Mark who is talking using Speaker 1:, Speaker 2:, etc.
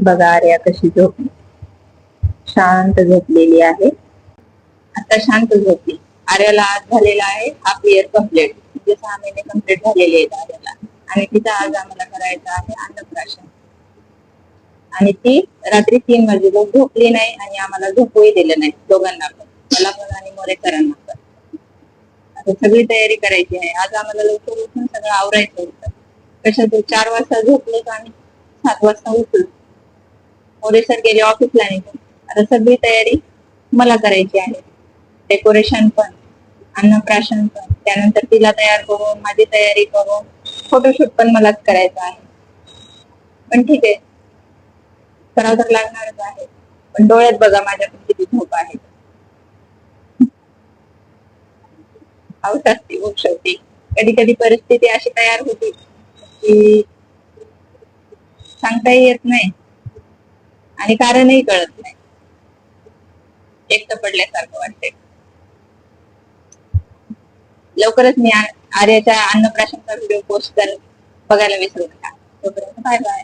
Speaker 1: बघा आर्या कशी झोपली, शांत झोपलेली आहे. आता शांत झोपली. आर्याला आज झालेला आहे हाफ इयर कम्प्लीट, म्हणजे 6 महिने कम्प्लीट झालेले आहेत आर्याला. आणि तिचा आज आम्हाला करायचा आहे अन्नप्राशन. आणि ती रात्री 3 वाजेला झोपली नाही आणि आम्हाला झोपही दिलं नाही, दोघांना पण, मला पण आणि मोरेकरांना पण. आता सगळी तयारी करायची आहे. आज आम्हाला लवकर उठून सगळं आवरायचं होतं. कशात 4 वाजता झोपलो तर आम्ही 7 वाजता उठलो. मोरे सर गेले ऑफिसला निघून. आता सगळी तयारी मला करायची आहे. डेकोरेशन पण, अन्नप्राशन पण, त्यानंतर तिला तयार करून माझी तयारी करून फोटोशूट पण मलाच करायचा आहे. पण ठीक आहे, करावं तर लागणारच आहे. पण डोळ्यात बघा माझ्या किती झोप आहे. पाऊस असते खूप शेवटी. कधी कधी परिस्थिती अशी तयार होती की सांगताही येत नाही आणि कारणही कळत नाही. एकटं पडल्यासारखं वाटते. लवकरच मी आर्याच्या अन्नप्राशनचा व्हिडिओ पोस्ट बघायला विसरू नका. तोपर्यंत बाय बाय.